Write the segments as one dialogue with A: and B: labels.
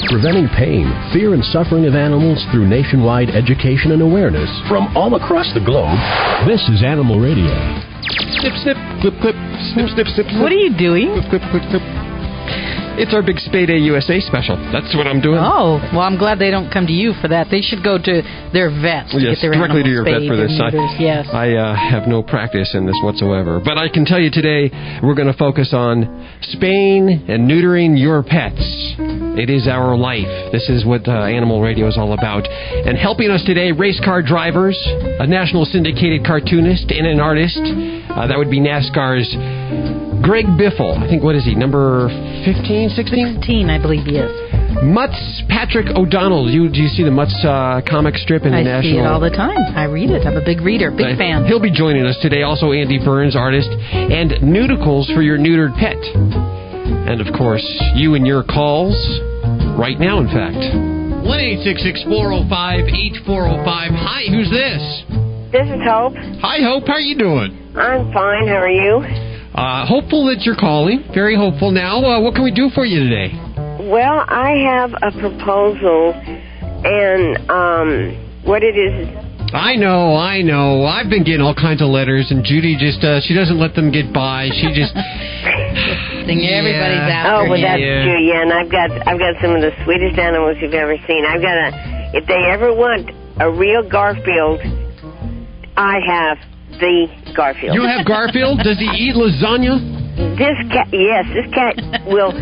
A: preventing pain, fear, and suffering of animals through nationwide education and awareness from all across the globe. This is Animal Radio.
B: Snip, snip, clip, clip, snip, snip, snip, snip.
C: What are you doing?
B: Clip, clip, clip, clip. It's our big SPAY Day USA special. That's what I'm doing.
C: Oh, well, I'm glad they don't come to you for that. They should go to their vet to get their
B: directly to your vet
C: spayed
B: for this.
C: Yes.
B: I have no practice in this whatsoever. But I can tell you today we're going to focus on spaying and neutering your pets. It is our life. This is what Animal Radio is all about. And helping us today, race car drivers, a national syndicated cartoonist, and an artist. That would be NASCAR's Greg Biffle. I think, what is he, number 15, 16?
C: 15, I believe he is.
B: Mutts Patrick McDonnell. Do you see the Mutts comic strip in the national?
C: I see it all the time. I read it. I'm a big reader, big fan.
B: He'll be joining us today. Also, Andy Burns, artist, and Nudicles for your neutered pet. And, of course, you and your calls right now, in fact.
D: 1-866-405-8405. Hi, who's this?
E: This is Hope.
D: Hi, Hope. How are you doing?
E: I'm fine. How are you?
B: Hopeful that you're calling. Very hopeful now. What can we do for you today?
E: Well, I have a proposal, and what it is...
B: I know. I've been getting all kinds of letters, and Judy just, she doesn't let them get by. She just...
C: Everybody's after.
E: Oh, well, that's true, yeah, and I've got some of the sweetest animals you've ever seen. If they ever want a real Garfield, I have the Garfield.
B: You have Garfield? Does he eat lasagna?
E: This cat will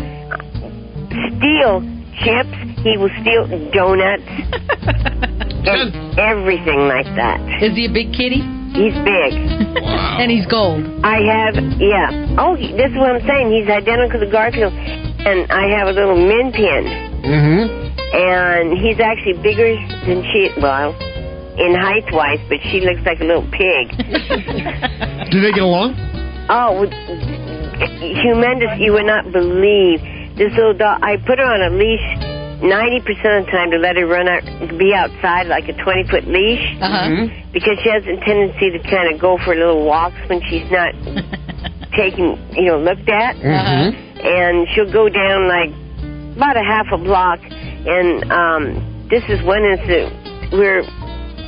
E: steal chips. He will steal donuts and everything like that.
C: Is he a big kitty?
E: He's big.
D: Wow.
C: And he's gold.
E: Oh, this is what I'm saying. He's identical to Garfield. And I have a little min pin.
B: Mm-hmm.
E: And he's actually bigger than in height-wise, but she looks like a little pig.
B: Do they get along?
E: Oh, humongous. You would not believe. This little dog, I put her on a leash 90% of the time to let her be outside like a 20-foot leash. Because she has a tendency to kind of go for little walks when she's not taken, looked at. And she'll go down like about a half a block. And this is one incident where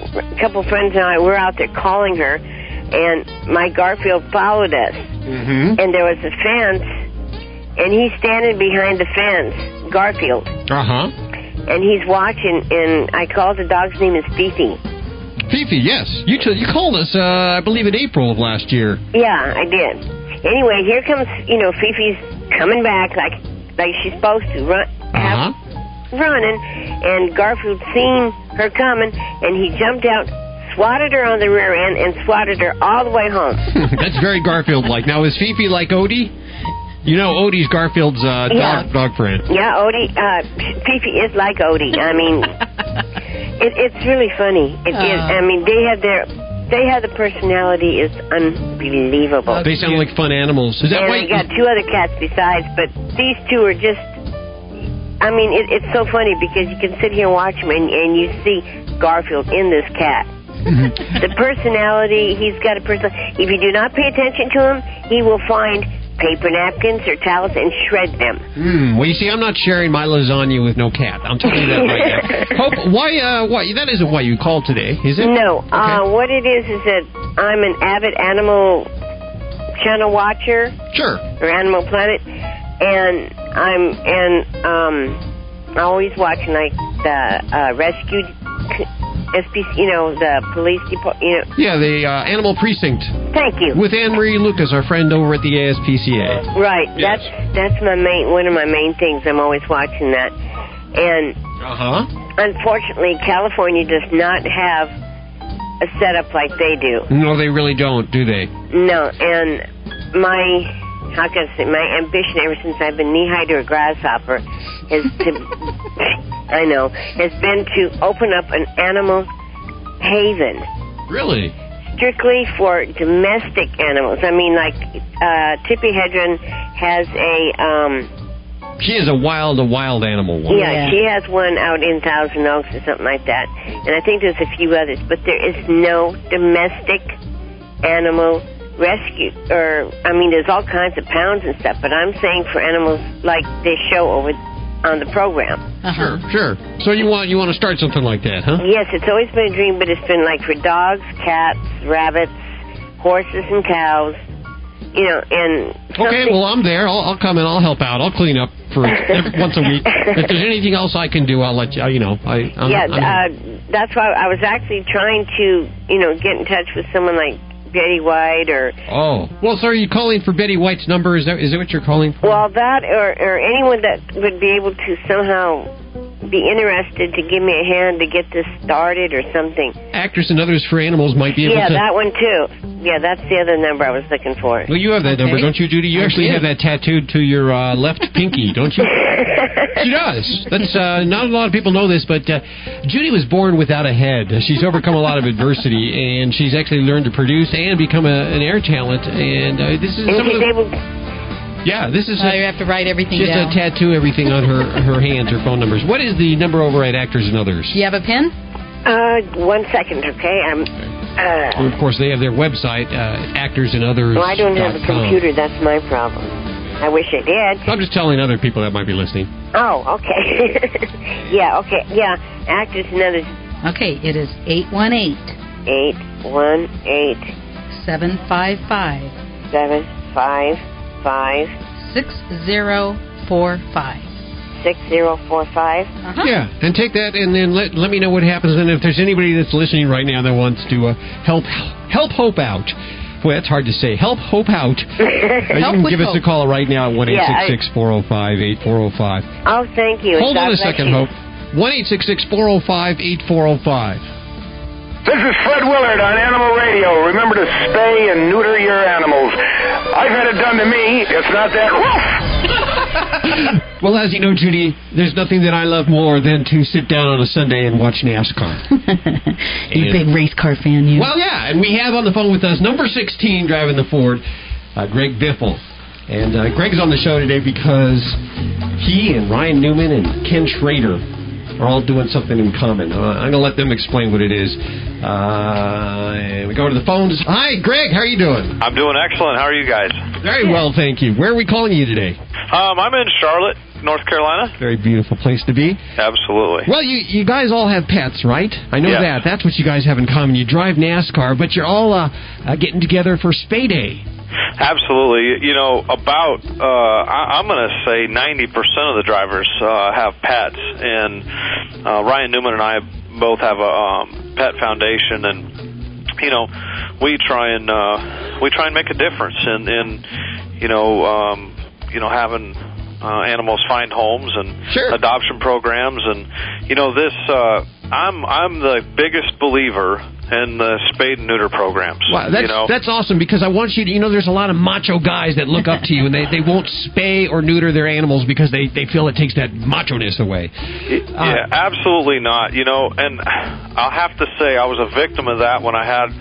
E: a couple friends and I were out there calling her, and my Garfield followed us. And there was a fence, and he's standing behind the fence, Garfield. And he's watching, and I called the dog's name is Fifi.
D: Fifi, yes. You called us, I believe, in April of last year.
E: Yeah, I did. Anyway, here comes, Fifi's coming back like she's supposed to, running, and Garfield seen her coming, and he jumped out, swatted her on the rear end, and swatted her all the way home.
D: That's very Garfield-like. Now, is Fifi like Odie? Odie's Garfield's dog friend.
E: Yeah, Odie. Fifi is like Odie. I mean, it's really funny. It is. I mean, they have the personality is unbelievable.
B: They sound like fun animals. Is that
E: and
B: why?
E: We got two other cats besides, but these two are just. I mean, it's so funny because you can sit here and watch them, and you see Garfield in this cat. The personality, he's got a personality. If you do not pay attention to him, he will find paper napkins or towels and shred them.
B: Well, you see, I'm not sharing my lasagna with no cat. I'm telling you that right now. Hope, why? That isn't why you called today, is it?
E: No.
B: Okay.
E: What it is that I'm an avid animal channel watcher.
B: Sure.
E: Or Animal Planet, and I'm always watching like the rescue. SPC, the police department,
B: Yeah, the Animal Precinct.
E: Thank you.
B: With Anne-Marie Lucas, our friend over at the ASPCA.
E: Right.
B: Yes.
E: That's one of my main things. I'm always watching that. And unfortunately, California does not have a setup like they do.
B: No, they really don't, do they?
E: No. And my ambition ever since I've been knee-high to a grasshopper has been to open up an animal haven.
B: Really?
E: Strictly for domestic animals. I mean, like, Tippi Hedren has a...
B: She is a wild animal one.
E: Yeah, she has one out in Thousand Oaks or something like that. And I think there's a few others. But there is no domestic animal rescue. There's all kinds of pounds and stuff. But I'm saying for animals like this show over on the program.
B: Sure. So you want to start something like that, huh?
E: Yes, it's always been a dream, but it's been like for dogs, cats, rabbits, horses, and cows. You know, and
B: okay, well, I'm there. I'll come and I'll help out. I'll clean up for once a week. If there's anything else I can do, I'll let you. You know,
E: that's why I was actually trying to, get in touch with someone like Betty White or.
B: Oh, well, so are you calling for Betty White's number? Is that what you're calling for?
E: Well, that or anyone that would be able to somehow be interested to give me a hand to get this started or something.
B: Actors and Others for Animals might be able to...
E: Yeah, that one too. Yeah, that's the other number I was looking for.
B: Well, you have that number, don't you, Judy? You actually have that tattooed to your left pinky, don't you? She does. That's not a lot of people know this, but Judy was born without a head. She's overcome a lot of adversity, and she's actually learned to produce and become an air talent. And this is Yeah, this is...
C: you have to write everything
B: just
C: down.
B: Just a tattoo everything on her hands, her phone numbers. What is the number over at Actors and Others?
C: Do you have a pen?
E: 1 second, okay?
B: Well, of course, they have their website, Actors and Others.
E: Well, I don't have a computer. That's my problem. I wish I did.
B: I'm just telling other people that might be listening.
E: Oh, okay. Yeah, okay. Yeah, Actors and Others.
C: Okay, it is 818.
E: 818.
C: 755.
E: 755.
C: 6045.
E: 6045.
B: Yeah, and take that and then let me know what happens. And if there's anybody that's listening right now that wants to help Hope out. Boy, that's hard to say. Help Hope out. You can give us a call right now at 1-866-405-8405.
E: Oh, thank you.
B: Hold on a second, Hope. 1-866-405-8405.
F: This is Fred Willard on Animal Radio. Remember to spay and neuter your animals. I've had it done to me. It's not that rough.
B: Well, as you know, Judy, there's nothing that I love more than to sit down on a Sunday and watch NASCAR.
C: You big race car fan, you.
B: Well, yeah, and we have on the phone with us number 16 driving the Ford, Greg Biffle. And Greg's on the show today because he and Ryan Newman and Ken Schrader are all doing something in common. I'm going to let them explain what it is. And we go to the phones. Hi, Greg. How are you doing?
G: I'm doing excellent. How are you guys?
B: Very well, thank you. Where are we calling you today?
G: I'm in Charlotte, North Carolina.
B: Very beautiful place to be.
G: Absolutely.
B: Well, you guys all have pets, right? I know that. That's what you guys have in common. You drive NASCAR, but you're all getting together for SPAY Day.
G: Absolutely. I'm going to say 90% of the drivers have pets, and Ryan Newman and I both have a pet foundation, and we try and make a difference in having animals find homes and adoption programs, and I'm the biggest believer in the spade and neuter programs.
B: Wow, that's awesome, because I want you to, there's a lot of macho guys that look up to you, and they won't spay or neuter their animals because they feel it takes that macho-ness away.
G: Yeah, absolutely not. And I'll have to say I was a victim of that when I had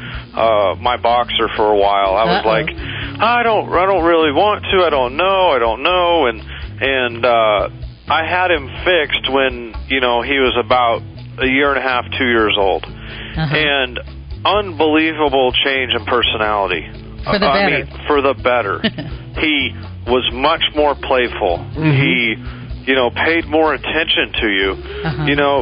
G: my boxer for a while. I was like, I don't really want to. I don't know, and I had him fixed when he was about a year and a half, 2 years old. And unbelievable change in personality.
C: For the better.
G: For the better. He was much more playful. He, paid more attention to you.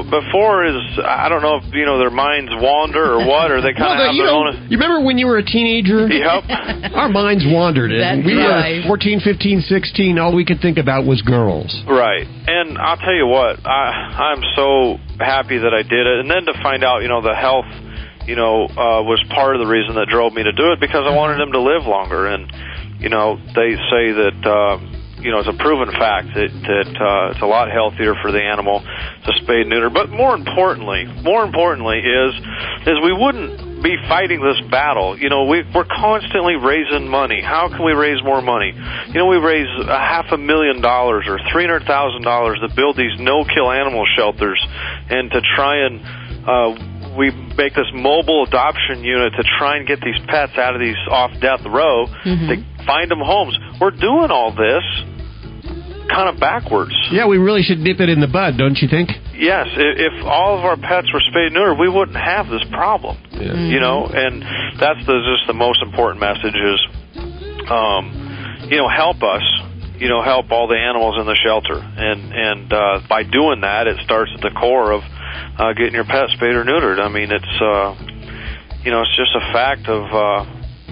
G: Before I don't know if, their minds wander or what, or they kind of have their own...
B: You remember when you were a teenager?
G: Yep.
B: Our minds wandered. And we were 14, 15, 16. All we could think about was girls.
G: Right. And I'll tell you what, I'm so happy that I did it. And then to find out, the health, was part of the reason that drove me to do it, because I wanted them to live longer. And, they say that, it's a proven fact that it's a lot healthier for the animal to spay and neuter. But more importantly is we wouldn't be fighting this battle. We're constantly raising money. How can we raise more money? We raise $500,000 or $300,000 to build these no-kill animal shelters, and to try and we make this mobile adoption unit to try and get these pets out of these off-death row to find them homes. We're doing all this kind of backwards.
B: Yeah, we really should nip it in the bud, don't you think?
G: Yes. If all of our pets were spayed and neutered, we wouldn't have this problem. Yeah. And that's just the most important message is, help us help all the animals in the shelter. And by doing that, it starts at the core of getting your pet spayed or neutered. I mean, it's it's just a fact of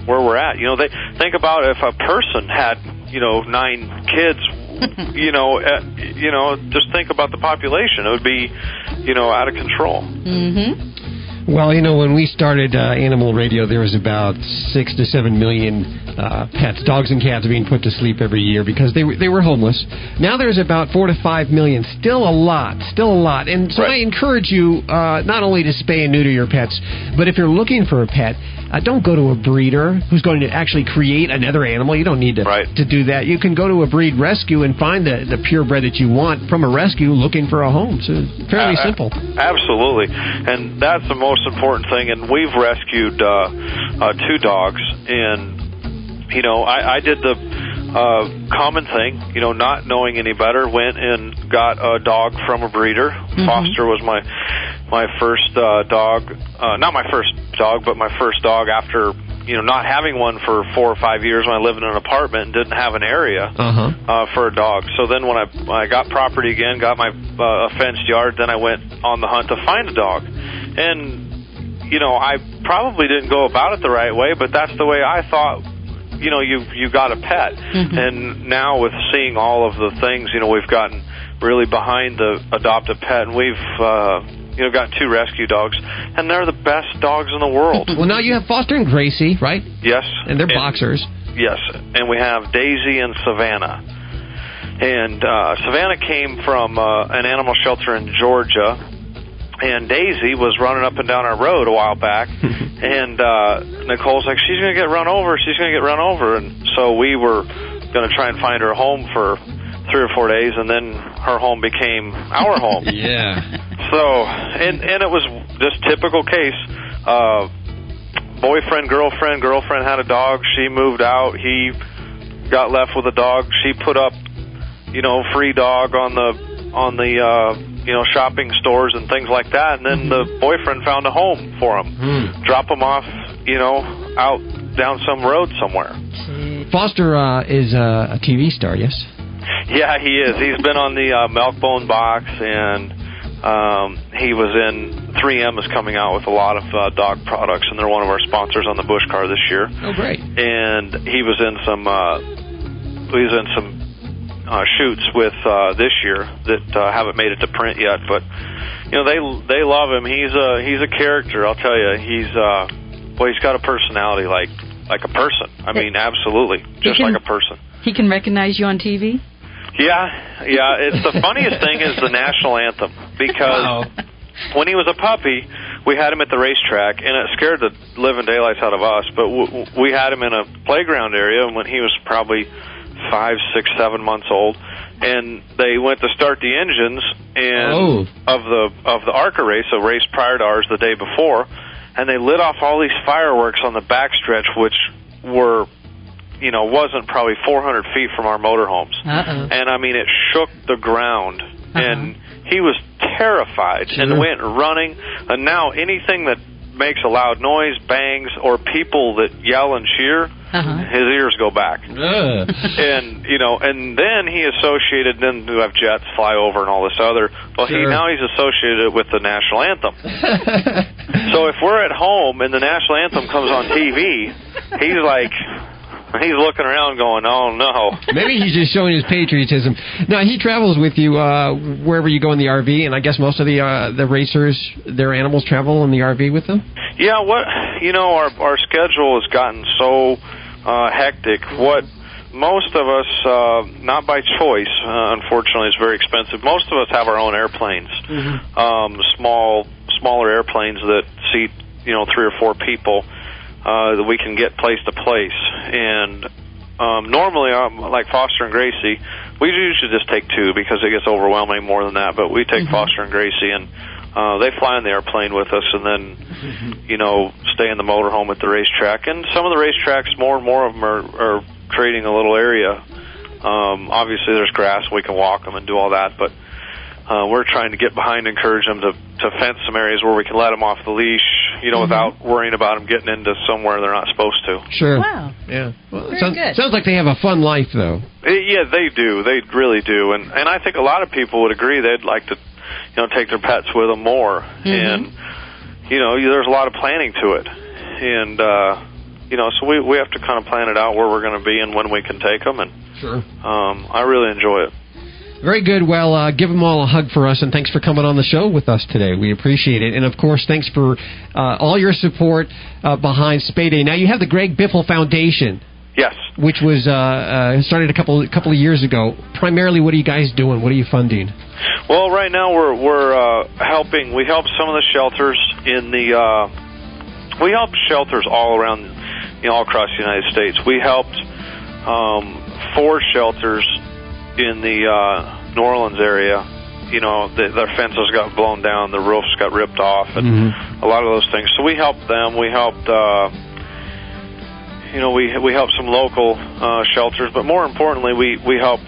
G: where we're at. They think about if a person had 9 kids. Just think about the population. It would be, out of control.
C: Mm-hmm.
B: Well, when we started Animal Radio, there was about 6 to 7 million pets, dogs and cats, being put to sleep every year because they were homeless. Now there's about 4 to 5 million. Still a lot. And so I encourage you not only to spay and neuter your pets, but if you're looking for a pet, don't go to a breeder who's going to actually create another animal. You don't need to do that. You can go to a breed rescue and find the purebred that you want from a rescue looking for a home. So it's fairly simple.
G: Absolutely. And that's the most important thing. And we've rescued 2 dogs. And, I did the common thing, not knowing any better, went and got a dog from a breeder. Mm-hmm. Foster was my first dog. Not my first dog, but my first dog after, not having one for 4 or 5 years when I lived in an apartment and didn't have an area for a dog. So then when I got property again, got my fenced yard, then I went on the hunt to find a dog. And, I probably didn't go about it the right way, but that's the way I thought. You got a pet. Mm-hmm. And now with seeing all of the things, we've gotten really behind the adopt a pet, and we've got 2 rescue dogs, and they're the best dogs in the world.
B: Well, now you have Foster and Gracie, right?
G: Yes.
B: And they're boxers.
G: Yes. And we have Daisy and Savannah. And Savannah came from an animal shelter in Georgia, and Daisy was running up and down our road a while back, and Nicole's like, she's going to get run over. And so we were going to try and find her home for 3 or 4 days, and then her home became our home.
B: Yeah.
G: So, and it was this typical case. Boyfriend, girlfriend had a dog. She moved out. He got left with a dog. She put up, free dog on the shopping stores and things like that. And then the boyfriend found a home for him. Drop him off, out down some road somewhere.
B: Foster is a TV star, yes?
G: Yeah, he is. He's been on the Milkbone box, and he was in 3M is coming out with a lot of dog products, and they're one of our sponsors on the Bush car this year.
B: Oh, great!
G: And he was in some shoots with this year that haven't made it to print yet, but they love him. He's a character. I'll tell you, he's got a personality like a person. I mean, absolutely, just like a person.
C: He can recognize you on TV?
G: Yeah. It's the funniest thing is the national anthem, because when he was a puppy, we had him at the racetrack, and it scared the living daylights out of us, but we had him in a playground area when he was probably 5, 6, 7 months old, and they went to start the engines and of the ARCA race, a race prior to ours the day before, and they lit off all these fireworks on the backstretch, which were wasn't probably 400 feet from our motorhomes. And I mean, it shook the ground, and he was terrified and went running. And now anything that makes a loud noise, bangs, or people that yell and cheer, his ears go back. And and then he associated then to have jets fly over and all this other. Well, now he's associated with the national anthem. So if we're at home and the national anthem comes on TV, he's looking around going, oh, no.
B: Maybe he's just showing his patriotism. Now, he travels with you wherever you go in the RV, and I guess most of the racers, their animals travel in the RV with them?
G: Yeah, our schedule has gotten so hectic. What most of us, not by choice, unfortunately, it's very expensive. Most of us have our own airplanes, smaller airplanes that seat, 3 or 4 people. That we can get place to place. And normally, like Foster and Gracie, we usually just take 2 because it gets overwhelming more than that, but we take Foster and Gracie, and they fly on the airplane with us and then, stay in the motorhome at the racetrack. And some of the racetracks, more and more of them are creating a little area. Obviously, there's grass, we can walk them and do all that, but we're trying to get behind and encourage them to fence some areas where we can let them off the leash, without worrying about them getting into somewhere they're not supposed to.
B: Sure.
C: Wow.
B: Yeah. Well,
C: Good.
B: sounds like they have a fun life, though.
G: Yeah, they do. They really do. And I think a lot of people would agree they'd like to, take their pets with them more. And, there's a lot of planning to it. And, so we have to kind of plan it out where we're going to be and when we can take them. And
B: sure.
G: I really enjoy it.
B: Very good. Well, give them all a hug for us, and thanks for coming on the show with us today. We appreciate it. And, of course, thanks for all your support behind SPAY Day. Now, you have the Greg Biffle Foundation.
G: Yes.
B: Which was started a couple of years ago. Primarily, what are you guys doing? What are you funding?
G: Well, right now we're helping. We help some of the shelters in the. We help shelters all around, all across the United States. We helped 4 shelters in the New Orleans area. Their fences got blown down, the roofs got ripped off, and a lot of those things. So we helped them. We helped. We help some local shelters, but more importantly, we help,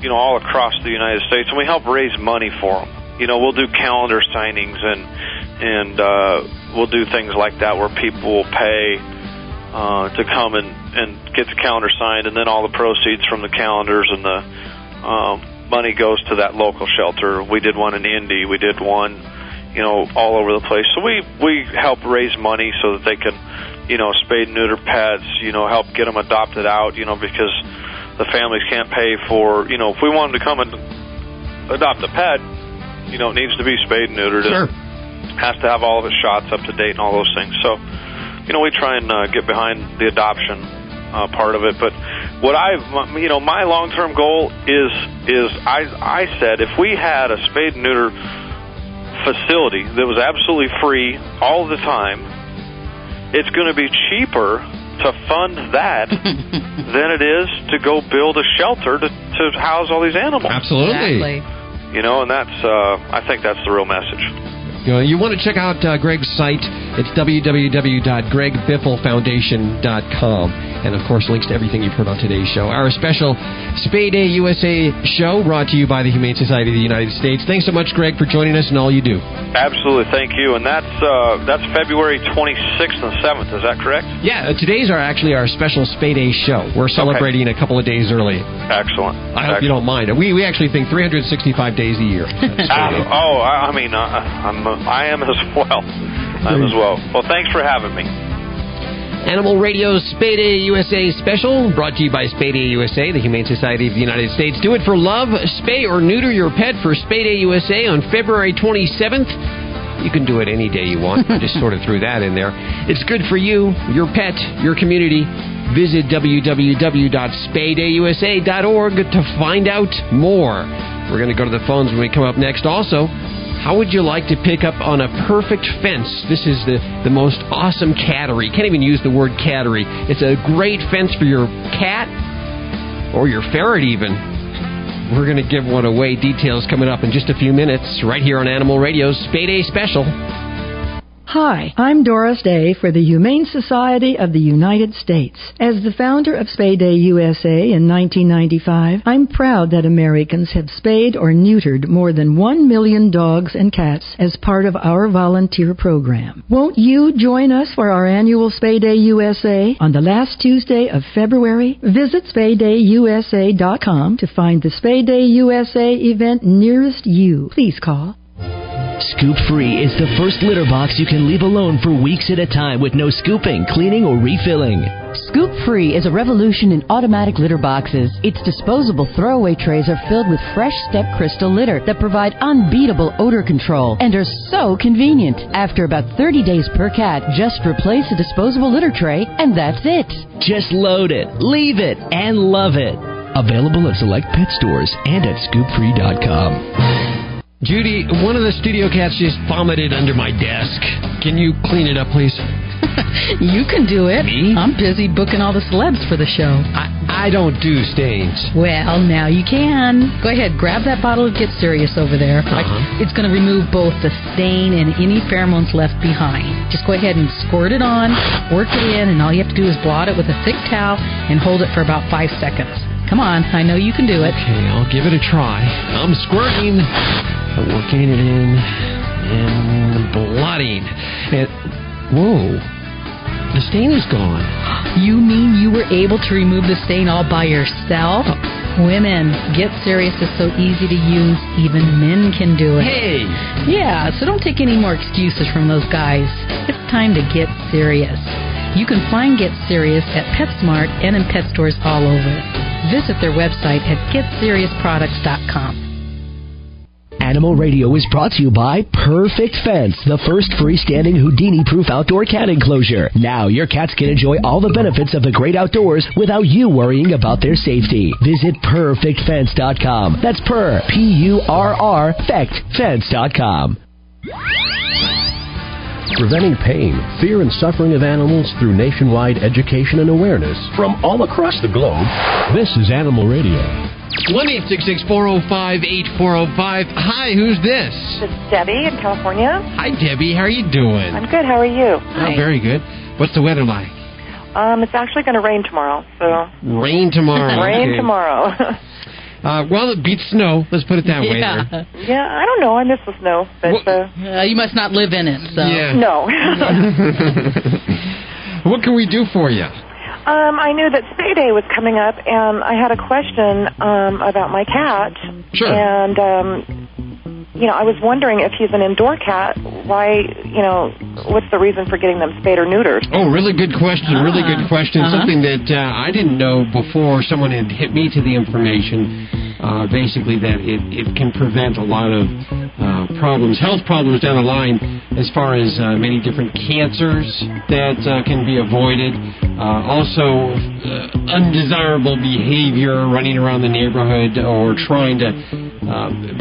G: all across the United States, and we help raise money for them. We'll do calendar signings, and we'll do things like that where people will pay to come and get the calendar signed, and then all the proceeds from the calendars and the money goes to that local shelter. We did one in Indy. We did one, all over the place. So we help raise money so that they can, spade and neuter pets, help get them adopted out, because the families can't pay for, if we want them to come and adopt a pet, it needs to be spayed and neutered.
B: Sure.
G: It has to have all of its shots up to date and all those things. So, we try and get behind the adoption part of it. But what my long-term goal is I said if we had a spade and neuter facility that was absolutely free all the time, it's going to be cheaper to fund that than it is to go build a shelter to house all these animals.
B: Absolutely.
C: Exactly.
G: And that's I think that's the real message.
B: You want to check out Greg's site. It's www.gregbifflefoundation.com. And, of course, links to everything you've heard on today's show. Our special SPAY Day USA show brought to you by the Humane Society of the United States. Thanks so much, Greg, for joining us and all you do.
G: Absolutely. Thank you. And that's February 26th and 7th. Is that correct?
B: Yeah. Today's actually our special SPAY Day show. We're celebrating a couple of days early.
G: Excellent.
B: I hope you don't mind. We actually think 365 days a year.
G: I am as well. Well, thanks for having me.
B: Animal Radio's SPAY Day USA Special, brought to you by SPAY Day USA, the Humane Society of the United States. Do it for love. Spay or neuter your pet for SPAY Day USA on February 27th. You can do it any day you want. I just sort of threw that in there. It's good for you, your pet, your community. Visit www.spaydayyusa.org to find out more. We're going to go to the phones when we come up next. Also, how would you like to pick up on a perfect fence? This is the most awesome cattery. Can't even use the word cattery. It's a great fence for your cat or your ferret even. We're going to give one away. Details coming up in just a few minutes right here on Animal Radio's SPAY Day Special.
H: Hi, I'm Doris Day for the Humane Society of the United States. As the founder of SPAY Day USA in 1995, I'm proud that Americans have spayed or neutered more than 1 million dogs and cats as part of our volunteer program. Won't you join us for our annual SPAY Day USA on the last Tuesday of February? Visit SPAYDayUSA.com to find the SPAY Day USA event nearest you. Please call.
I: Scoop Free is the first litter box you can leave alone for weeks at a time with no scooping, cleaning, or refilling.
J: Scoop Free is a revolution in automatic litter boxes. Its disposable throwaway trays are filled with fresh step crystal litter that provide unbeatable odor control and are so convenient. After about 30 days per cat, just replace a disposable litter tray and that's it.
I: Just load it, leave it, and love it. Available at select pet stores and at scoopfree.com.
B: Judy, one of the studio cats just vomited under my desk. Can you clean it up, please?
C: You can do it.
B: Me?
C: I'm busy booking all the celebs for the show.
B: I don't do stains.
C: Well, now you can. Go ahead, grab that bottle of Get Serious over there. It's going to remove both the stain and any pheromones left behind. Just go ahead and squirt it on, work it in, and all you have to do is blot it with a thick towel and hold it for about 5 seconds. Come on, I know you can do it.
B: Okay, I'll give it a try. I'm squirting, working it in, and blotting. And Whoa. The stain is gone.
C: You mean you were able to remove the stain all by yourself? Women, Get Serious is so easy to use, even men can do it.
B: Hey!
C: Yeah, so don't take any more excuses from those guys. It's time to get serious. You can find Get Serious at PetSmart and in pet stores all over. Visit their website at GetSeriousProducts.com.
I: Animal Radio is brought to you by Perfect Fence, the first freestanding Houdini-proof outdoor cat enclosure. Now your cats can enjoy all the benefits of the great outdoors without you worrying about their safety. Visit PerfectFence.com. That's P-U-R-R, Fence.com.
A: Preventing pain, fear, and suffering of animals through nationwide education and awareness from all across the globe. This is Animal Radio.
B: 1-866-405-8405. Hi, who's this?
K: It's Debbie in California.
B: Hi, Debbie. How are you doing?
K: I'm good. How are you?
B: Oh, very good. What's the weather like?
K: It's actually going to rain tomorrow. So
B: Rain tomorrow.
K: Rain
B: Okay.
K: tomorrow.
B: Well, it beats snow. Let's put it that way.
C: Yeah.
B: There.
K: Yeah, I don't know. I miss the snow. But,
C: you must not live in it, so.
B: Yeah.
K: No.
B: What can we do for you?
K: I knew that Spay Day was coming up, and I had a question about my cat.
B: Sure.
K: And, I was wondering if he's an indoor cat, why, what's the reason for getting them spayed or neutered?
B: Oh, really good question. Really good question. Something that I didn't know before someone had hit me to the information. Basically, that it can prevent a lot of health problems down the line, as far as many different cancers that can be avoided. Also, undesirable behavior, running around the neighborhood or trying to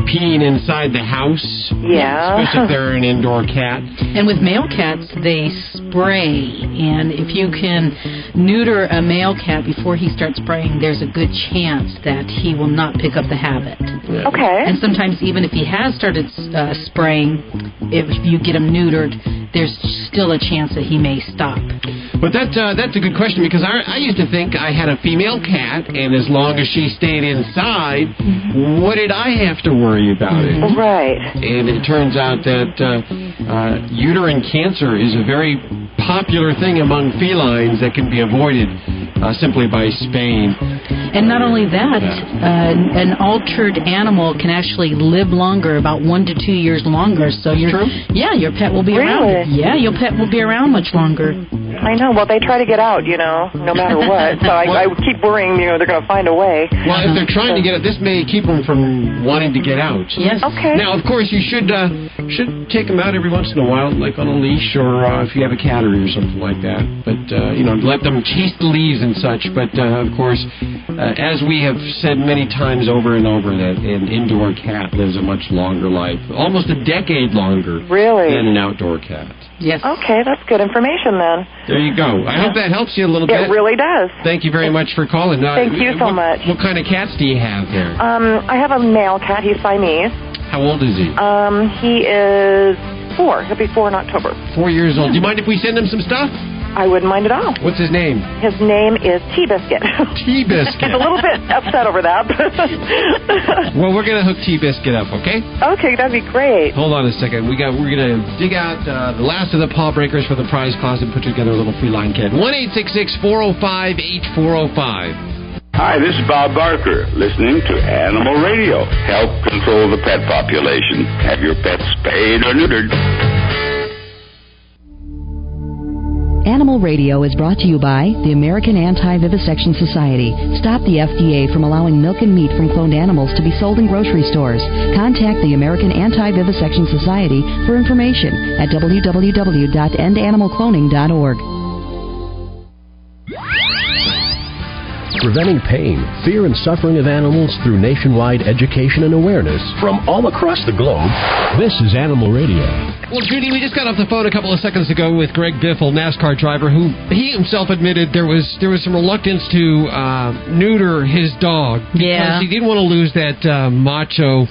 B: peeing inside the house.
K: Yeah.
B: Especially if they're an indoor cat.
C: And with male cats, they spray. And if you can neuter a male cat before he starts spraying, there's a good chance that he will not pick up the habit.
B: Yeah.
K: Okay.
C: And sometimes even if he has started spraying, if you get him neutered, there's still a chance that he may stop.
B: But that's a good question, because I used to think I had a female cat, and as long as she stayed inside, what did I have to worry about it?
K: Right.
B: And it turns out that uterine cancer is a very popular thing among felines that can be avoided simply by spaying.
C: And not only that, an altered animal can actually live longer, about 1 to 2 years longer. So your pet will be around. Yeah, your pet will be around much longer.
K: I know. Well, they try to get out, no matter what. So I keep worrying, they're going to find a way.
B: Well, if they're trying to get out, this may keep them from wanting to get out.
C: Yes.
K: Okay.
B: Now, of course, you should take them out every once in a while, like on a leash, or if you have a cattery or something like that. But let them chase the leaves and such. But of course, as we have said many times over and over, that an indoor cat lives a much longer life, almost a decade longer, than an outdoor cat.
C: Yes.
K: Okay, that's good information then.
B: There you go. I hope that helps you a little bit.
K: It really does.
B: Thank you very much for calling.
K: Thank you so much.
B: What kind of cats do you have there?
K: I have a male cat. He's Siamese.
B: How old is he?
K: He is 4. He'll be 4 in October.
B: 4 years old. Do you mind if we send him some stuff?
K: I wouldn't mind at all.
B: What's his name?
K: His name is T-Biscuit.
B: T-Biscuit.
K: He's a little bit upset over that.
B: Well, we're going to hook T-Biscuit up, okay?
K: Okay, that'd be great.
B: Hold on a second. We're going to dig out the last of the paw breakers for the prize closet and put together a little feline kit. 1-866-405-8405.
F: Hi, this is Bob Barker, listening to Animal Radio. Help control the pet population. Have your pets spayed or neutered.
J: Animal Radio is brought to you by the American Anti-Vivisection Society. Stop the FDA from allowing milk and meat from cloned animals to be sold in grocery stores. Contact the American Anti-Vivisection Society for information at www.endanimalcloning.org.
A: Preventing pain, fear, and suffering of animals through nationwide education and awareness from all across the globe. This is Animal Radio.
B: Well, Judy, we just got off the phone a couple of seconds ago with Greg Biffle, NASCAR driver, who he himself admitted there was some reluctance to neuter his dog because he didn't want to lose that macho.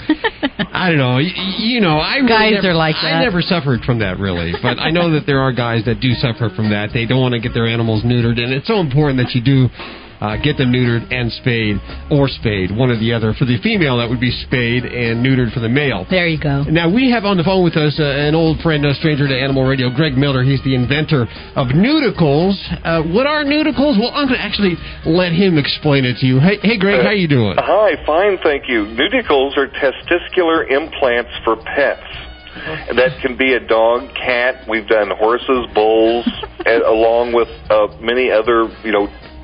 B: I don't know.
C: Guys are like that.
B: I never suffered from that, really, but I know that there are guys that do suffer from that. They don't want to get their animals neutered, and it's so important that you do get them neutered and spayed, or spayed, one or the other. For the female, that would be spayed and neutered for the male.
C: There you go.
B: Now, we have on the phone with us an old friend, no stranger to Animal Radio, Greg Miller. He's the inventor of nudicles. What are nudicles? Well, I'm going to actually let him explain it to you. Hey Greg, how you doing?
L: Hi, fine, thank you. Nudicles are testicular implants for pets. That can be a dog, cat. We've done horses, bulls, along with many other,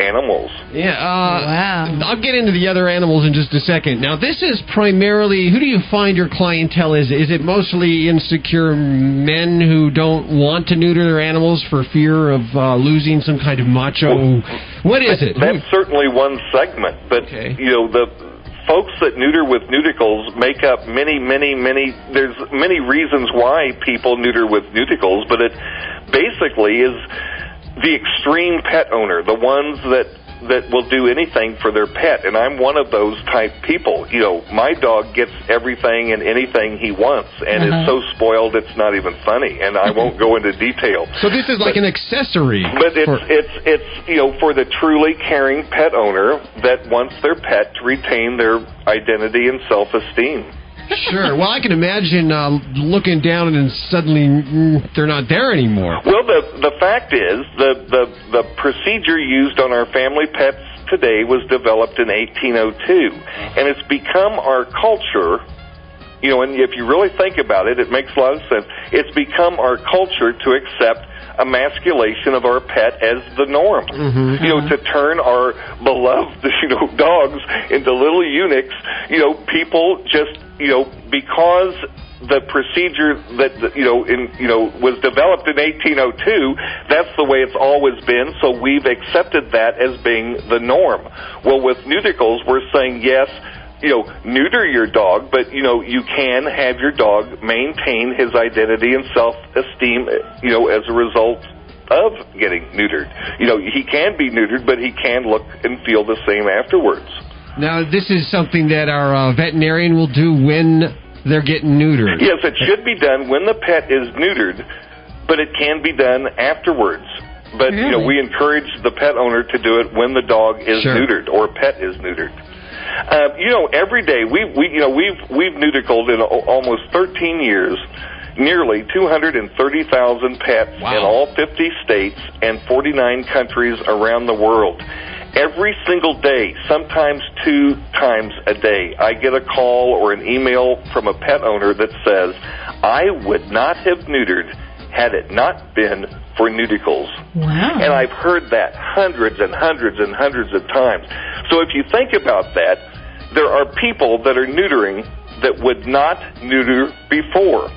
L: animals.
B: Yeah.
C: Wow.
B: I'll get into the other animals in just a second. Now, this is primarily, who do you find your clientele is? Is it mostly insecure men who don't want to neuter their animals for fear of losing some kind of macho? What is it?
L: That's certainly one segment, but the folks that neuter with nudicles make up many. There's many reasons why people neuter with nudicles, but it basically is the extreme pet owner, the ones that will do anything for their pet, and I'm one of those type people. My dog gets everything and anything he wants, and is so spoiled it's not even funny, and I won't go into detail.
B: So this is like an accessory.
L: But it's for the truly caring pet owner that wants their pet to retain their identity and self-esteem.
B: Sure. Well, I can imagine looking down and then suddenly they're not there anymore.
L: Well, the fact is, the procedure used on our family pets today was developed in 1802, and it's become our culture. And if you really think about it, it makes a lot of sense. It's become our culture to accept emasculation of our pet as the norm. To turn our beloved, dogs into little eunuchs. People just, because the procedure that was developed in 1802, that's the way it's always been. So we've accepted that as being the norm. Well, with nudicles, we're saying yes. Neuter your dog, but, you can have your dog maintain his identity and self-esteem, as a result of getting neutered. He can be neutered, but he can look and feel the same afterwards.
B: Now, this is something that our veterinarian will do when they're getting neutered.
L: Yes, it should be done when the pet is neutered, but it can be done afterwards. But,
C: Really?
L: We encourage the pet owner to do it when the dog is neutered or pet is neutered. Every day we've nudicled in almost 13 years nearly 230,000 pets in all 50 states and 49 countries around the world. Every single day, sometimes 2 times a day, I get a call or an email from a pet owner that says, "I would not have neutered had it not been for nudicles."
C: Wow.
L: And I've heard that hundreds and hundreds and hundreds of times. So if you think about that, there are people that are neutering that would not neuter before.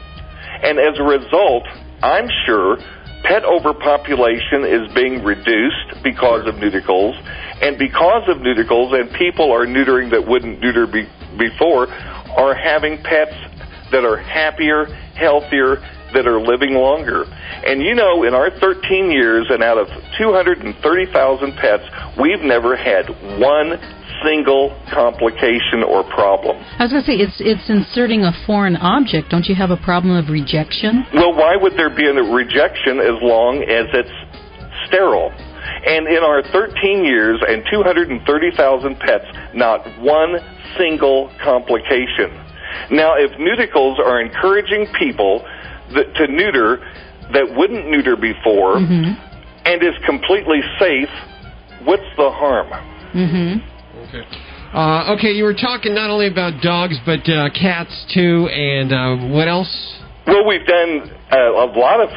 L: And as a result, I'm sure pet overpopulation is being reduced because of nudicles. And because of nudicles, and people are neutering that wouldn't neuter before, are having pets that are happier, healthier, that are living longer. And in our 13 years and out of 230,000 pets, we've never had one single complication or problem.
C: I was going to say, it's inserting a foreign object. Don't you have a problem of rejection?
L: Well, why would there be a rejection as long as it's sterile? And in our 13 years and 230,000 pets, not one single complication. Now, if nudicles are encouraging people to neuter that wouldn't neuter before and is completely safe, what's the harm?
B: Okay, you were talking not only about dogs, but cats, too, and what else?
L: Well, we've done a lot of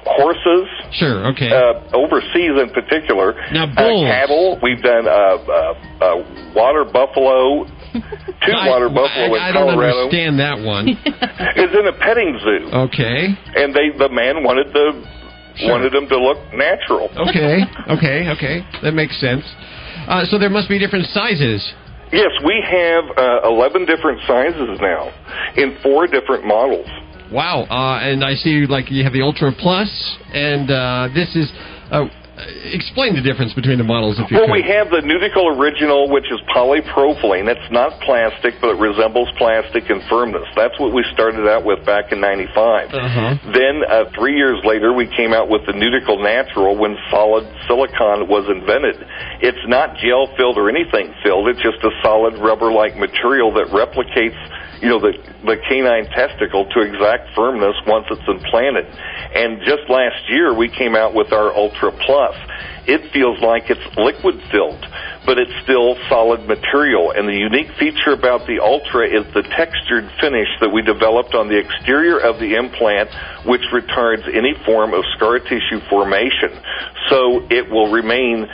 L: horses.
B: Sure, okay.
L: Overseas in particular.
B: Now, bulls.
L: Cattle. We've done water buffalo. 2 water buffalo in Colorado.
B: I don't understand that one.
L: It's in a petting zoo.
B: Okay.
L: And the man wanted them to look natural.
B: Okay. That makes sense. So there must be different sizes.
L: Yes, we have 11 different sizes now in 4 different models.
B: Wow. And I see, you have the Ultra Plus, and this is... explain the difference between the models if you
L: Well,
B: could.
L: we have the Nudicle Original, which is polypropylene. It's not plastic, but it resembles plastic in firmness. That's what we started out with back in 95. Then 3 years later, we came out with the Nudicle Natural when solid silicone was invented. It's not gel-filled or anything filled. It's just a solid rubber-like material that replicates the canine testicle to exact firmness once it's implanted. And just last year, we came out with our Ultra Plus. It feels like it's liquid-filled, but it's still solid material. And the unique feature about the Ultra is the textured finish that we developed on the exterior of the implant, which retards any form of scar tissue formation. So it will remain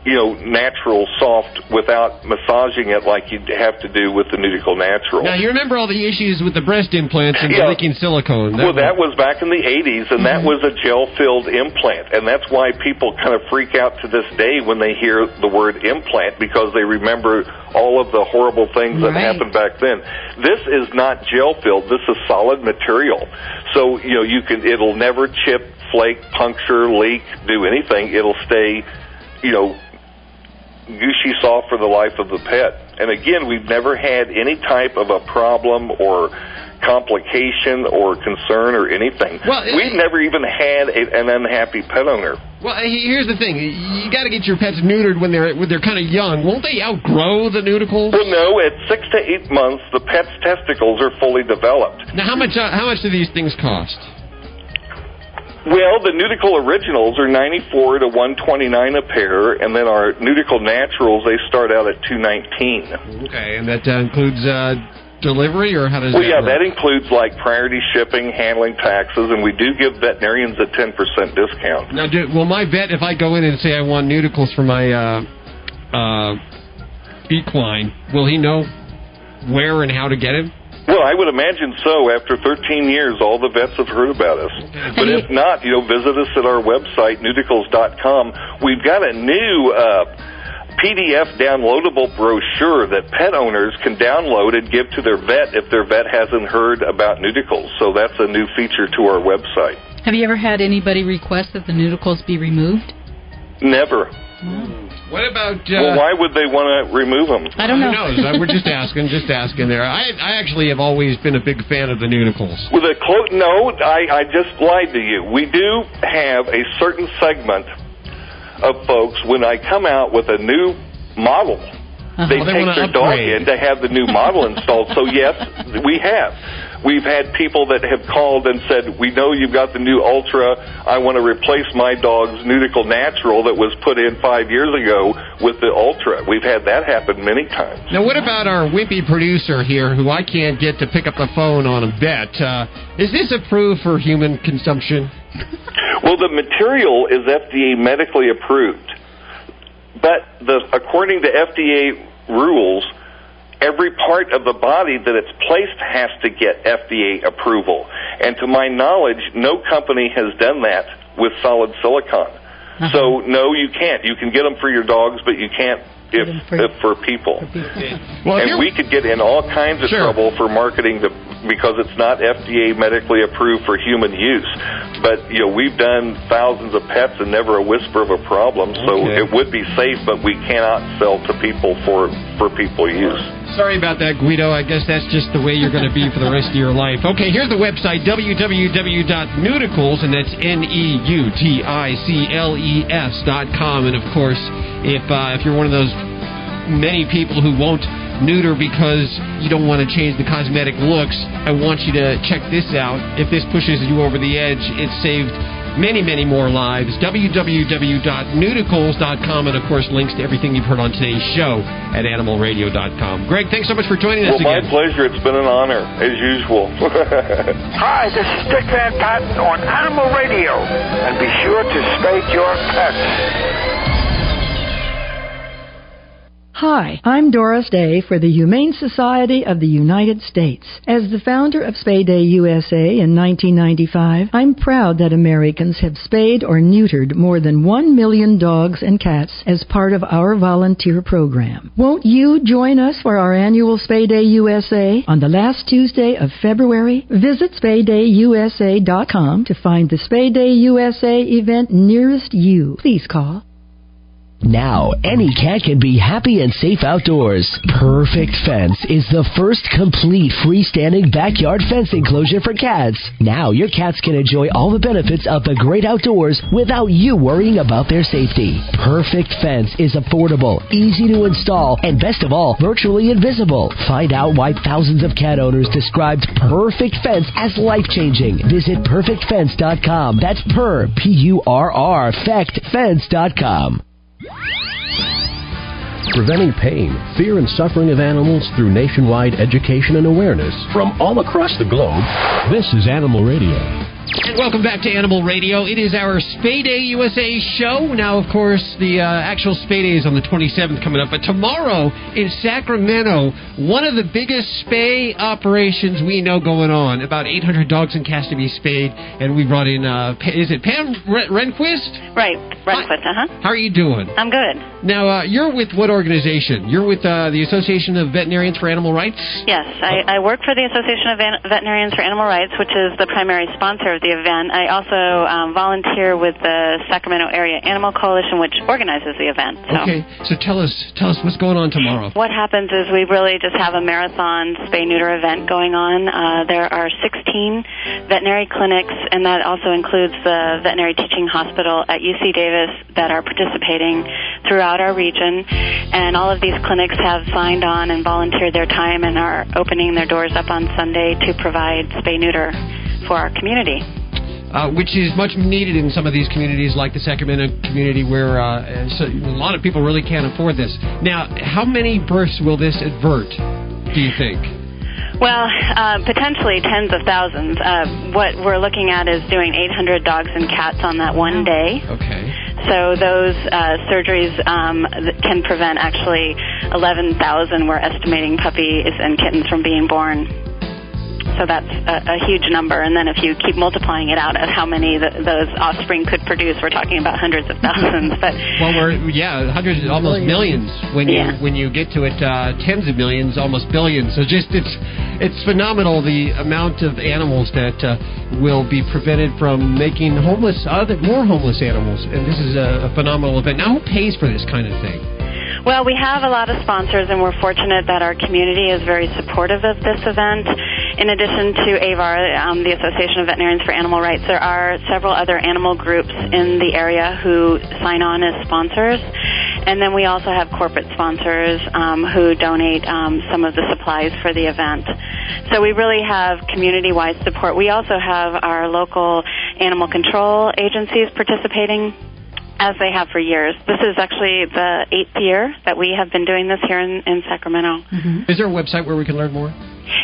L: natural, soft, without massaging it like you'd have to do with the Nudicle Natural.
B: Now, you remember all the issues with the breast implants and the leaking silicone.
L: That was back in the 80s, and that was a gel-filled implant. And that's why people kind of freak out to this day when they hear the word implant, because they remember all of the horrible things that happened back then. This is not gel-filled. This is solid material. So, it'll never chip, flake, puncture, leak, do anything. It'll stay, gushy soft for the life of the pet. And again, we've never had any type of a problem or complication or concern or anything. We've never even had an unhappy pet owner.
B: Well, here's the thing. You got to get your pets neutered when they're kind of young. Won't they outgrow the nudicles?
L: Well, no. At 6 to 8 months, the pet's testicles are fully developed.
B: Now, how much do these things cost?
L: Well, the Nudicle Originals are $94 to $129 a pair, and then our Nudicle Naturals, they start out at $219.
B: Okay, and that includes delivery, or how does that work?
L: That includes like priority shipping, handling, taxes, and we do give veterinarians a 10% discount.
B: Now, will my vet, if I go in and say I want nudicles for my equine, will he know where and how to get it?
L: Well, I would imagine so. After 13 years, all the vets have heard about us. But if not, visit us at our website, nudicles.com. We've got a new PDF downloadable brochure that pet owners can download and give to their vet if their vet hasn't heard about nudicles. So that's a new feature to our website.
C: Have you ever had anybody request that the nudicles be removed?
L: Never.
B: What about...
L: well, why would they want to remove them?
C: I don't know.
B: Who knows? We're just asking there. I actually have always been a big fan of the nudicles.
L: With no, I just lied to you. We do have a certain segment of folks, when I come out with a new model, they take their dog in to have the new model installed. So, yes, we have. We've had people that have called and said, we know you've got the new Ultra. I want to replace my dog's Nudicle Natural that was put in 5 years ago with the Ultra. We've had that happen many times.
B: Now, what about our wimpy producer here who I can't get to pick up the phone on a vet? Is this approved for human consumption?
L: Well, the material is FDA medically approved. But according to FDA rules, every part of the body that it's placed has to get FDA approval. And to my knowledge, no company has done that with solid silicone. So, no, you can't. You can get them for your dogs, but you can't if for people.
B: Well,
L: and we could get in all kinds of trouble for marketing because it's not FDA medically approved for human use. But, we've done thousands of pets and never a whisper of a problem, so it would be safe, but we cannot sell to people for people use.
B: Sorry about that, Guido. I guess that's just the way you're going to be for the rest of your life. Okay, here's the website, www.nudicles, and that's NEUTICLES.com. And, of course, if you're one of those many people who won't neuter because you don't want to change the cosmetic looks, I want you to check this out. If this pushes you over the edge, it's saved many, many more lives. www.nudicles.com, and, of course, links to everything you've heard on today's show at animalradio.com. Greg, thanks so much for joining us again.
L: Well, my pleasure. It's been an honor, as usual.
F: Hi, this is Dick Van Patten on Animal Radio. And be sure to spay your pets.
H: Hi, I'm Doris Day for the Humane Society of the United States. As the founder of SPAY Day USA in 1995, I'm proud that Americans have spayed or neutered more than 1 million dogs and cats as part of our volunteer program. Won't you join us for our annual SPAY Day USA on the last Tuesday of February? Visit SPAYDayUSA.com to find the SPAY Day USA event nearest you. Please call.
I: Now, any cat can be happy and safe outdoors. Perfect Fence is the first complete freestanding backyard fence enclosure for cats. Now, your cats can enjoy all the benefits of the great outdoors without you worrying about their safety. Perfect Fence is affordable, easy to install, and best of all, virtually invisible. Find out why thousands of cat owners described Perfect Fence as life-changing. Visit perfectfence.com. That's P-U-R-R, fectfence.com.
A: Preventing pain, fear, and suffering of animals through nationwide education and awareness from all across the globe. This is Animal Radio.
B: And welcome back to Animal Radio. It is our SPAY Day USA show. Now, of course, the actual SPAY Day is on the 27th coming up. But tomorrow in Sacramento, one of the biggest spay operations we know going on. About 800 dogs and cats to be spayed. And we brought in, is it Pam Renquist?
M: Right, Renquist,
B: How are you doing?
M: I'm good.
B: Now, you're with what organization? You're with the Association of Veterinarians for Animal Rights?
M: Yes, I work for the Association of Veterinarians for Animal Rights, which is the primary sponsor of the event. I also volunteer with the Sacramento Area Animal Coalition, which organizes the event.
B: Okay, so tell us what's going on tomorrow.
M: What happens is we really just have a marathon spay-neuter event going on. There are 16 veterinary clinics, and that also includes the Veterinary Teaching Hospital at UC Davis that are participating throughout our region. And all of these clinics have signed on and volunteered their time and are opening their doors up on Sunday to provide spay-neuter for our community.
B: Which is much needed in some of these communities like the Sacramento community where so a lot of people really can't afford this. Now, how many births will this avert, do you think?
M: Well, potentially tens of thousands. What we're looking at is doing 800 dogs and cats on that one day.
B: Okay.
M: So those surgeries can prevent actually 11,000, we're estimating, puppies and kittens from being born. So that's a huge number. And then if you keep multiplying it out at how many those offspring could produce, we're talking about hundreds of thousands. But
B: hundreds, almost millions. When you get to it, tens of millions, almost billions. So just it's phenomenal the amount of animals that will be prevented from making more homeless animals. And this is a phenomenal event. Now, who pays for this kind of thing?
M: Well, we have a lot of sponsors, and we're fortunate that our community is very supportive of this event. In addition to AVAR, the Association of Veterinarians for Animal Rights, there are several other animal groups in the area who sign on as sponsors. And then we also have corporate sponsors who donate some of the supplies for the event. So we really have community-wide support. We also have our local animal control agencies participating, as they have for years. This is actually the 8th year that we have been doing this here in Sacramento.
B: Mm-hmm. Is there a website where we can learn more?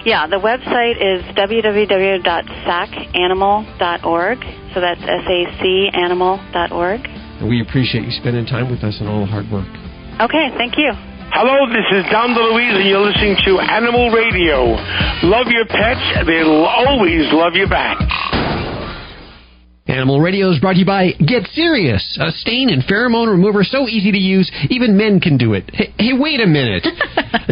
M: Yeah, the website is www.sacanimal.org. So that's SACanimal.org.
B: And we appreciate you spending time with us and all the hard work.
M: Okay, thank you.
F: Hello, this is Don DeLuise, and you're listening to Animal Radio. Love your pets, they'll always love you back.
B: Animal Radio is brought to you by Get Serious, a stain and pheromone remover so easy to use, even men can do it. Hey, wait a minute.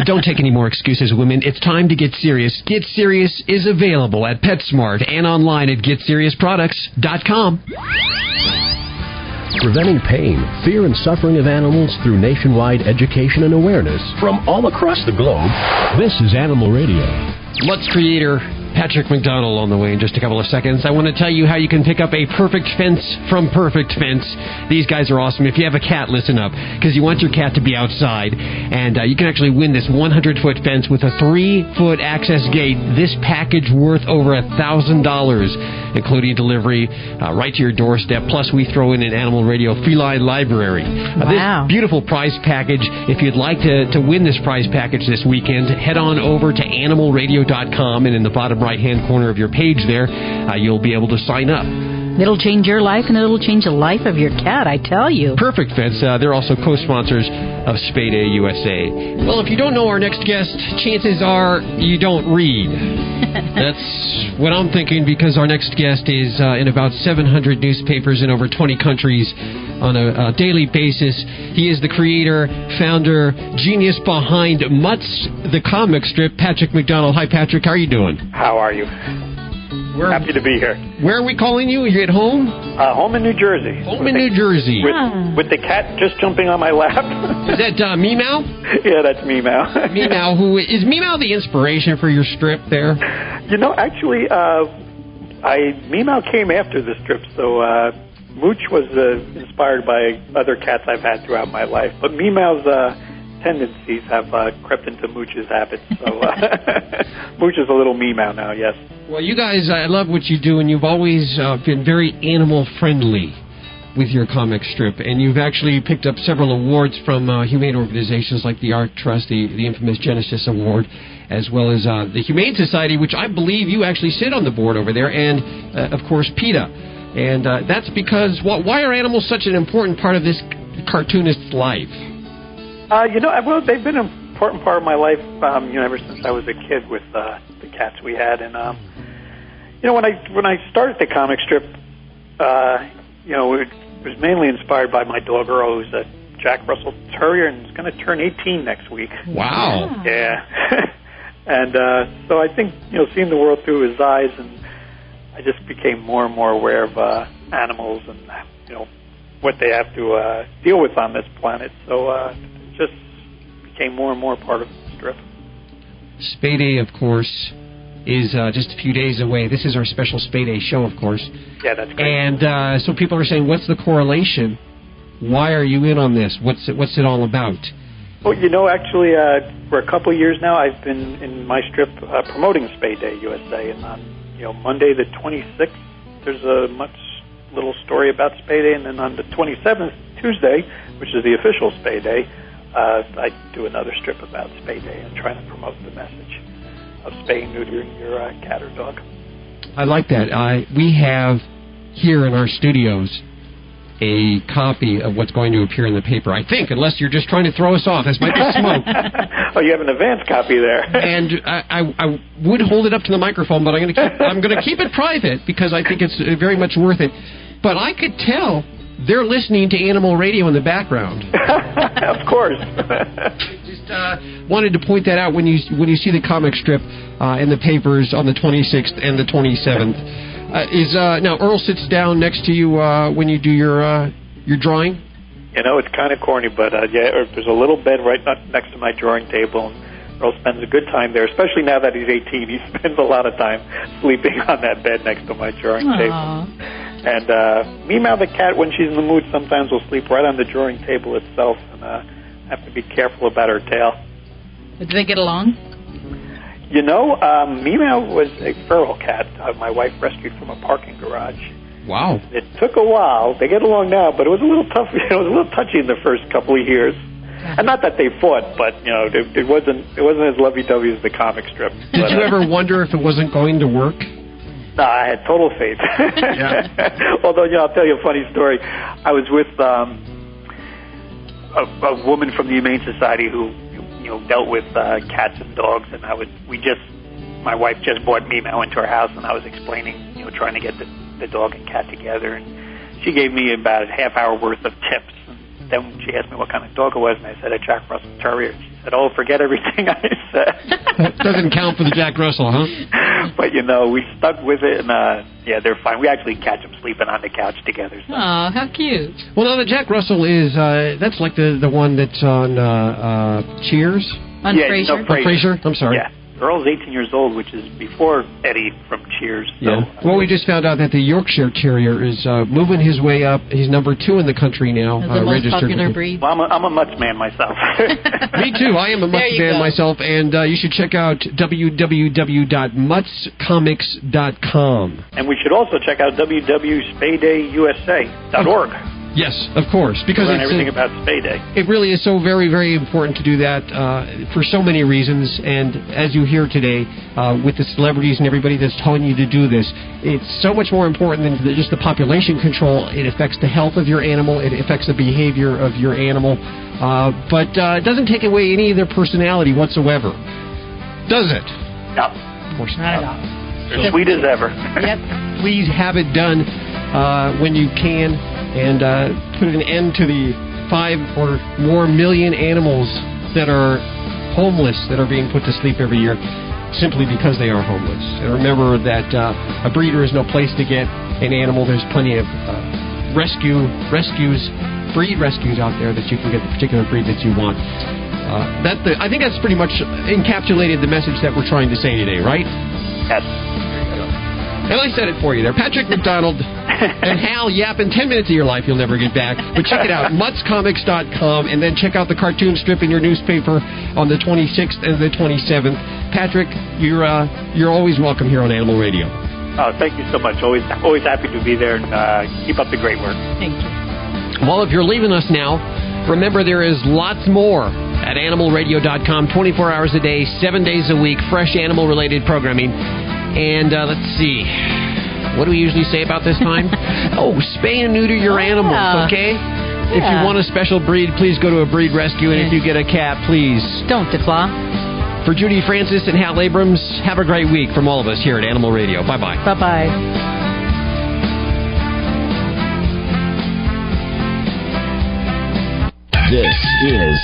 B: Don't take any more excuses, women. It's time to get serious. Get Serious is available at PetSmart and online at GetSeriousProducts.com.
A: Preventing pain, fear, and suffering of animals through nationwide education and awareness from all across the globe. This is Animal Radio.
B: Mutts creator Patrick McDonnell on the way in just a couple of seconds. I want to tell you how you can pick up a perfect fence from Perfect Fence. These guys are awesome. If you have a cat, listen up, because you want your cat to be outside. And you can actually win this 100-foot fence with a 3-foot access gate. This package worth over $1,000, including delivery right to your doorstep. Plus, we throw in an Animal Radio feline library. This beautiful prize package. If you'd like to win this prize package this weekend, head on over to animalradio.com, and in the bottom right-hand corner of your page there, you'll be able to sign up.
C: It'll change your life, and it'll change the life of your cat, I tell you.
B: Perfect Fence. They're also co-sponsors of SPAY Day USA. Well, if you don't know our next guest, chances are you don't read. That's what I'm thinking, because our next guest is in about 700 newspapers in over 20 countries on a daily basis. He is the creator, founder, genius behind Mutts, the comic strip, Patrick McDonnell. Hi, Patrick. How are you doing?
N: How are you? Happy to be here.
B: Where are we calling you? Are you at home?
N: Home in New Jersey.
B: Home in New Jersey.
N: With the cat just jumping on my lap.
B: Is that Meow?
N: Yeah, that's Meow.
B: Meow, who is Meow the inspiration for your strip there?
N: You know, actually, Meow came after the strip, so Mooch was inspired by other cats I've had throughout my life. But Meow's tendencies have crept into Mooch's habits, so Mooch is a little Meow now, yes.
B: Well, you guys, I love what you do, and you've always been very animal-friendly with your comic strip, and you've actually picked up several awards from humane organizations like the Ark Trust, the infamous Genesis Award, as well as the Humane Society, which I believe you actually sit on the board over there, and, of course, PETA. And that's because, why are animals such an important part of this cartoonist's life?
N: Well, they've been an important part of my life, ever since I was a kid with the cats we had. And, when I started the comic strip, it was mainly inspired by my dog Earl, who's a Jack Russell Terrier, and is going to turn 18 next week.
B: Wow.
N: Yeah. And so I think, seeing the world through his eyes, and I just became more and more aware of animals and, what they have to deal with on this planet. So it just became more and more part of the strip.
B: SPAY Day, of course, is just a few days away. This is our special SPAY Day show, of course.
N: Yeah, that's great.
B: And so people are saying, what's the correlation? Why are you in on this? What's it all about?
N: Well, actually, for a couple of years now, I've been in my strip promoting SPAY Day USA, and on Monday the 26th, there's a little story about SPAY Day, and then on the 27th, Tuesday, which is the official SPAY Day, I do another strip about SPAY Day and trying to promote the message of spaying, neutering your cat or dog.
B: I like that. We have here in our studios a copy of what's going to appear in the paper, I think, unless you're just trying to throw us off. This might be smoke.
N: Oh, you have an advance copy there.
B: And I would hold it up to the microphone, but I'm going to keep it private because I think it's very much worth it. But I could tell they're listening to Animal Radio in the background.
N: Of course.
B: Just wanted to point that out when you see the comic strip in the papers on the 26th and the 27th. Now Earl sits down next to you when you do your drawing?
N: It's kind of corny, but there's a little bed right next to my drawing table, and Earl spends a good time there, especially now that he's 18. He spends a lot of time sleeping on that bed next to my drawing table. And Meow the cat, when she's in the mood, sometimes will sleep right on the drawing table itself, and I have to be careful about her tail.
C: Do they get along?
N: Meow was a feral cat my wife rescued from a parking garage.
B: Wow.
N: It took a while. They get along now, but it was a little tough. It was a little touchy in the first couple of years. And not that they fought, but, it wasn't as lovey-dovey as the comic strip.
B: Did you ever wonder if it wasn't going to work?
N: No, I had total faith. Yeah. Although, I'll tell you a funny story. I was with a woman from the Humane Society who dealt with cats and dogs, and my wife just brought Meow into our house, and I was explaining, trying to get the dog and cat together, and she gave me about a half hour worth of tips. And then she asked me what kind of dog it was, and I said a Jack Russell Terrier. She said, "Oh, forget everything I said."
B: Doesn't count for the Jack Russell, huh?
N: But we stuck with it, and they're fine. We actually catch them sleeping on the couch together. So.
C: Oh, how cute!
B: Well, now the Jack Russell is that's like the one that's on Cheers.
C: On Frasier.
N: No,
B: Frasier. I'm sorry.
N: Yeah. Earl's 18 years old, which is before Eddie from Cheers. So,
B: yeah. Well, we just found out that the Yorkshire Terrier is moving his way up. He's number 2 in the country now.
C: The most popular breed.
N: Well, I'm a Mutts man myself.
B: Me too. I am a Mutts man myself, and you should check out www.muttscomics.com.
N: And we should also check out www.spaydayyusa.org.
B: Yes, of course, because
N: learn everything about Spay Day.
B: It really is so very, very important to do that for so many reasons. And as you hear today, with the celebrities and everybody that's telling you to do this, it's so much more important than just the population control. It affects the health of your animal. It affects the behavior of your animal. But it doesn't take away any of their personality whatsoever. Does it?
N: No.
B: Of course
C: not at all.
N: They're sweet as ever.
C: Yep.
B: Please have it done when you can, and put an end to the 5 or more million animals that are homeless, that are being put to sleep every year simply because they are homeless. And remember that a breeder is no place to get an animal. There's plenty of breed rescues out there that you can get the particular breed that you want. I think that's pretty much encapsulated the message that we're trying to say today, right?
N: Yes.
B: And I said it for you there. Patrick McDonnell and Hal Yap in 10 minutes of your life you'll never get back. But check it out, muttscomics.com, and then check out the cartoon strip in your newspaper on the 26th and the 27th. Patrick, you're always welcome here on Animal Radio.
N: Oh, thank you so much. Always happy to be there, and keep up the great work.
C: Thank you.
B: Well, if you're leaving us now, remember there is lots more at animalradio.com, 24 hours a day, 7 days a week, fresh animal-related programming. And let's see, what do we usually say about this time? Spay and neuter your animals, okay?
C: Yeah.
B: If you want a special breed, please go to a breed rescue. And if you get a cat, please
C: don't declaw.
B: For Judy Francis and Hal Abrams, have a great week from all of us here at Animal Radio. Bye-bye.
C: Bye-bye.
I: This is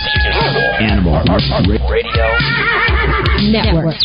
I: Animal Radio Network.